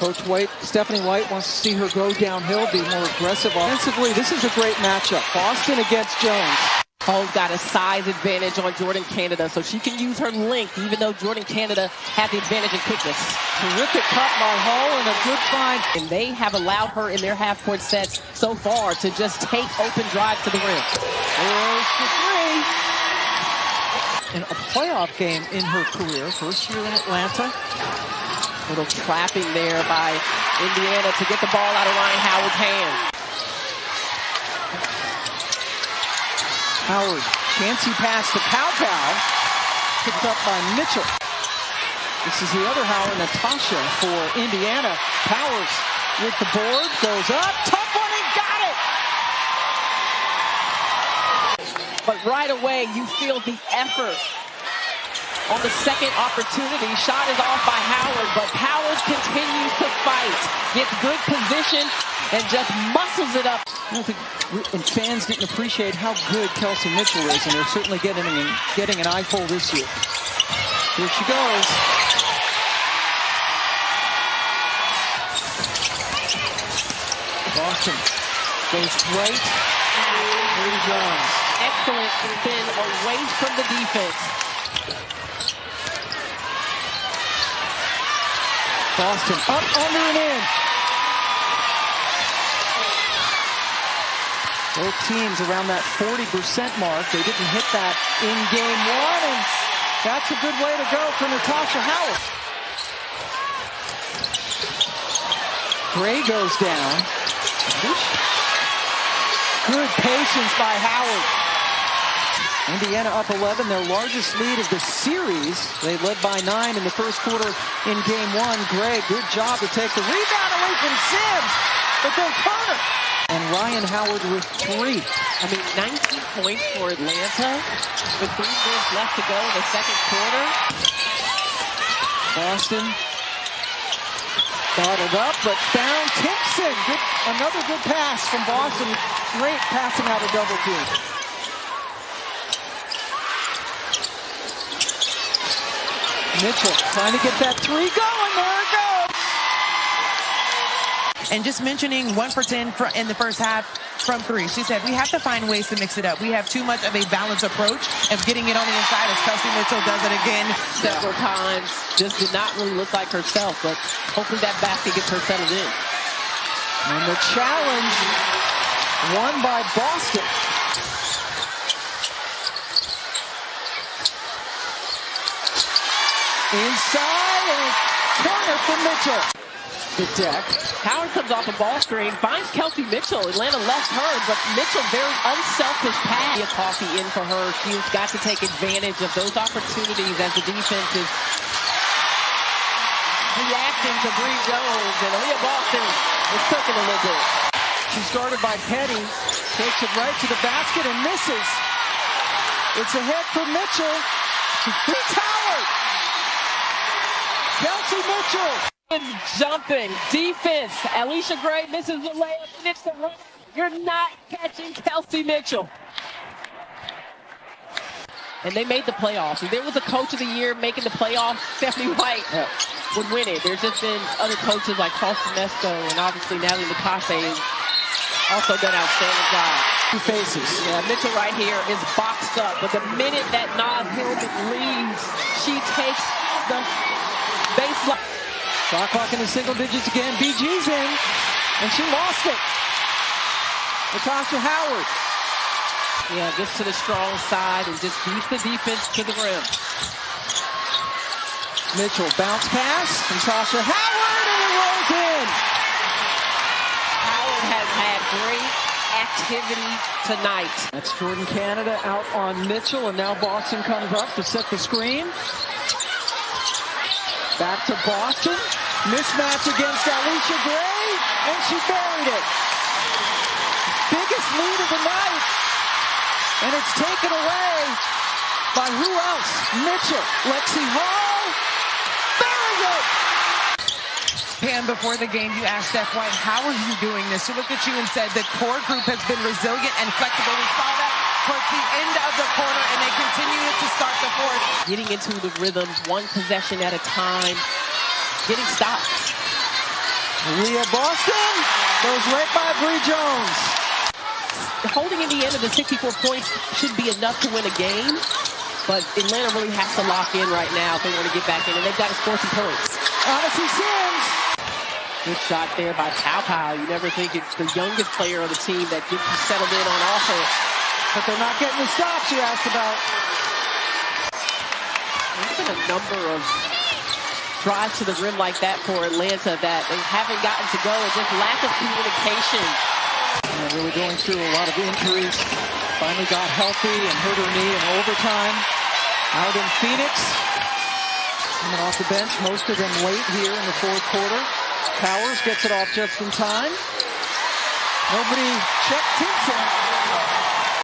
Coach White, Stephanie White wants to see her go downhill, be more aggressive offensively. This is a great matchup. Boston against Jones. Hull's got a size advantage on Jordan Canada, so she can use her length, even though Jordan Canada had the advantage in quickness. Terrific cut by Hull and a good find. And they have allowed her in their half-court sets so far to just take open drives to the rim. There's the three. In a playoff game in her career, first year in Atlanta. Little trapping there by Indiana to get the ball out of Ryan Howard's hand. Howard, chancy pass to Pow. Picked up by Mitchell. This is the other Howard, Natasha for Indiana. Powers with the board, goes up, tough one and got it! But right away, you feel the effort on the second opportunity. Shot is off by Howard, but Powers continues to fight. Gets good position and just muscles it up. I don't think fans didn't appreciate how good Kelsey Mitchell is, and they're certainly getting an eyeful this year. Here she goes. Boston goes right. Brady Jones. Excellent spin away from the defense. Boston up, under, and in. Both teams around that 40% mark. They didn't hit that in game one, and that's a good way to go for Natasha Howard. Gray goes down. Good patience by Howard. Indiana up 11, their largest lead of the series. They led by 9 in the first quarter in game one. Gray, good job to take the rebound away from Sims, but then Turner. And Ryan Howard with 3. I mean, 19 points for Atlanta with 3 minutes left to go in the second quarter. Boston bottled up, but found Timpson. Another good pass from Boston. Great passing out of double team. Mitchell trying to get that 3 going. There it goes. And just mentioning 1 for 10 in the first half from 3. She said, we have to find ways to mix it up. We have too much of a balanced approach of getting it on the inside, as Kelsey Mitchell does it again several times. Just did not really look like herself, but hopefully that basket gets her settled in. And the challenge won by Boston. Inside, and corner for Mitchell. The deck. Howard comes off a ball screen, finds Kelsey Mitchell. Atlanta left her, but Mitchell, very unselfish pass. A coffee in for her. She's got to take advantage of those opportunities as the defense is reacting to Bree Jones. And Aliyah Boston is cooking a little bit. She's guarded by Petty. Takes it right to the basket and misses. It's a hit for Mitchell. It's Howard. Kelsey Mitchell. Jumping defense. Alicia Gray misses the layup and it's the run. You're not catching Kelsey Mitchell. And they made the playoffs. If there was a coach of the year making the playoffs, Stephanie White would win it. There's just been other coaches like Fausto Mesco and obviously Natalie McCaffey has also done an outstanding job. 2 faces. Yeah, Mitchell right here is boxed up, but the minute that Naz Hillman leaves, she takes the baseline. Shot clock in the single digits again. BG's in, and she lost it. Natasha Howard. Yeah, just to the strong side and just beat the defense to the rim. Mitchell, bounce pass. Natasha Howard, and it rolls in. Howard has had great activity tonight. That's Jordan Canada out on Mitchell, and now Boston comes up to set the screen. Back to Boston. Mismatch against Alicia Gray, and she buried it. Biggest lead of the night, and it's taken away by who else? Mitchell. Lexi Hall. Very good. Pam, before the game, you asked Steph White, how are you doing this? She looked at you and said the core group has been resilient and flexible. We saw that towards the end of the quarter, and they continue to start the fourth. Getting into the rhythm, 1 possession at a time, getting stops. Aliyah Boston goes right by Bree Jones. Holding Indiana to 64 points should be enough to win a game, but Atlanta really has to lock in right now if they want to get back in, and they've got to score some points. Odyssey Sims. Good shot there by Pow. You never think it's the youngest player on the team that gets you settled in on offense. But they're not getting the stops you asked about. There's been a number of drives to the rim like that for Atlanta that they haven't gotten to go, and just lack of communication. Really going through a lot of injuries. Finally got healthy and hurt her knee in overtime. Out in Phoenix. Coming off the bench, most of them late here in the fourth quarter. Powers gets it off just in time. Nobody checked Timpson.